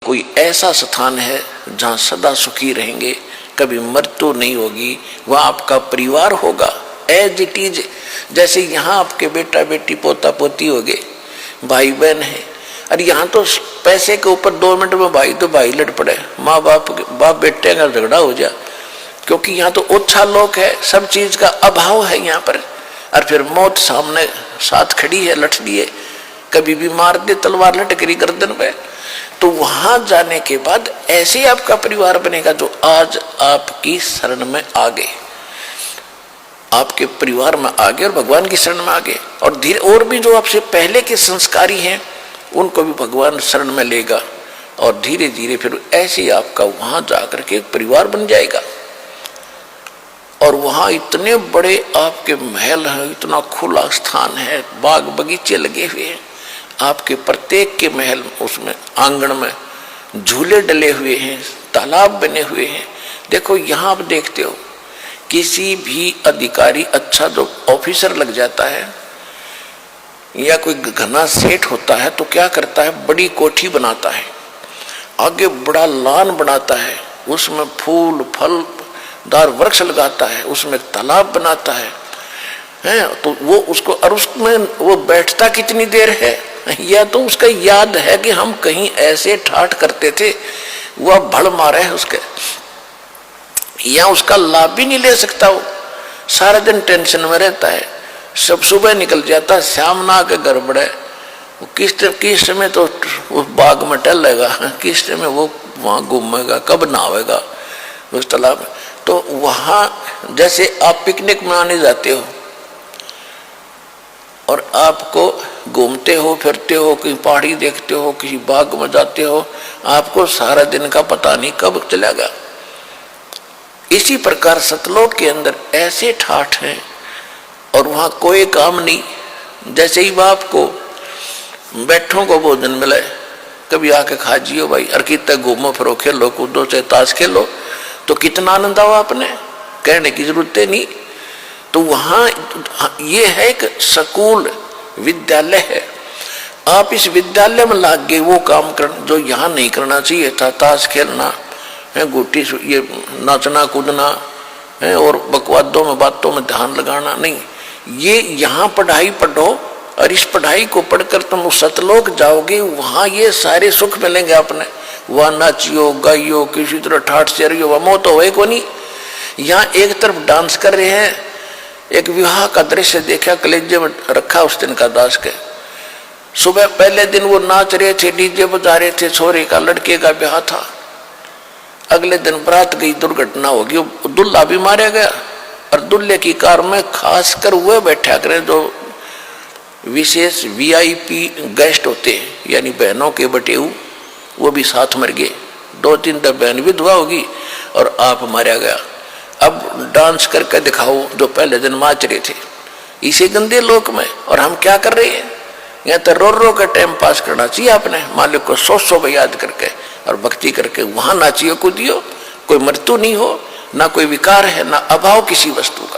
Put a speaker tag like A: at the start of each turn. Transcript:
A: कोई ऐसा स्थान है जहाँ सदा सुखी रहेंगे, कभी मृत्यु नहीं होगी, वह आपका परिवार होगा एज इट इज। जैसे यहाँ आपके बेटा बेटी पोता पोती हो गए, भाई बहन है, और यहाँ तो पैसे के ऊपर 2 मिनट में भाई तो भाई लड़ पड़े, माँ बाप बेटे का झगड़ा हो जाए, क्योंकि यहाँ तो ओछा लोग है, सब चीज का अभाव है यहाँ पर। और फिर मौत सामने साथ खड़ी है, लठ लिए, कभी भी मार दे तलवार लटकरी गर्दन पे। तो वहां जाने के बाद ऐसे आपका परिवार बनेगा जो आज आपकी शरण में आ गए, आपके परिवार में आ गए और भगवान की शरण में आ गए। और धीरे और भी जो आपसे पहले के संस्कारी हैं उनको भी भगवान शरण में लेगा, और धीरे धीरे फिर ऐसे आपका वहां जाकर के एक परिवार बन जाएगा। और वहां इतने बड़े आपके महल हैं, इतना खुला स्थान है, बाग बगीचे लगे हुए हैं, आपके प्रत्येक के महल उसमें आंगन में झूले डले हुए हैं, तालाब बने हुए हैं। देखो यहाँ आप देखते हो किसी भी अधिकारी अच्छा जो ऑफिसर लग जाता है या कोई घना सेठ होता है तो क्या करता है, बड़ी कोठी बनाता है, आगे बड़ा लान बनाता है, उसमें फूल फल दार वृक्ष लगाता है, उसमें तालाब बनाता है, तो वो उसको, और उसमें वो बैठता कितनी देर है, या तो उसका याद है कि हम कहीं ऐसे ठाठ करते थे, वह भड़ मारे है उसके, या उसका लाभ भी नहीं ले सकता, वो सारा दिन टेंशन में रहता है, सब सुबह निकल जाता, शाम ना आके गड़बड़ है, वो किस समय तो उस बाग में टहलेगा, किस समय वो वहां घूमेगा, कब नहावेगा उस तालाब में। तो वहां जैसे आप पिकनिक मनाने जाते हो और आपको घूमते हो फिरते हो, कहीं पहाड़ी देखते हो, किसी बाग में जाते हो, आपको सारा दिन का पता नहीं कब चलेगा। इसी प्रकार सतलोक के अंदर ऐसे ठाठ हैं और वहां कोई काम नहीं। जैसे ही बाप को बैठों को भोजन मिले, कभी आके खा जियो भाई, और कितना घूमो फिरो, खेलो कूदो, चाहे ताश खेलो, तो कितना आनंद आओ, आपने कहने की जरूरत नहीं। तो वहां ये है एक स्कूल विद्यालय है, आप इस विद्यालय में लाग गए वो काम कर जो यहाँ नहीं करना चाहिए था, ताश खेलना है, गोटी ये नाचना कूदना है, और बकवादों में बातों में ध्यान लगाना नहीं। ये यहाँ पढ़ाई पढ़ो, और इस पढ़ाई को पढ़कर तुम उस सतलोक जाओगे, वहां ये सारे सुख मिलेंगे आपने। वह नाचियो गाइयो, किसी तरह ठाठ से रहियो, वह मौत हो को नहीं। यहाँ एक तरफ डांस कर रहे हैं, एक विवाह का दृश्य देखा, कलेजे में रखा उस दिन का दास के। सुबह पहले दिन वो नाच रहे थे, डीजे बजा रहे थे, छोरे का लड़के का ब्याह था। अगले दिन बारात गई, दुर्घटना होगी, दुल्हा भी मारा गया, और दुल्हे की कार में खासकर वह बैठा करें जो विशेष वीआईपी गेस्ट होते हैं, यानी बहनों के बटेऊ, वो भी साथ मर गए। 2-3 तब बहन विधवा होगी और आप मारा गया। अब डांस करके दिखाओ जो पहले दिन नाच रहे थे इसे गंदे लोक में, और हम क्या कर रहे हैं, यहाँ तो रो रो का टाइम पास करना चाहिए आपने, मालिक को 100 याद करके और भक्ति करके वहां नाचियो कूदियो, कोई मृत्यु नहीं हो, ना कोई विकार है, ना अभाव किसी वस्तु का।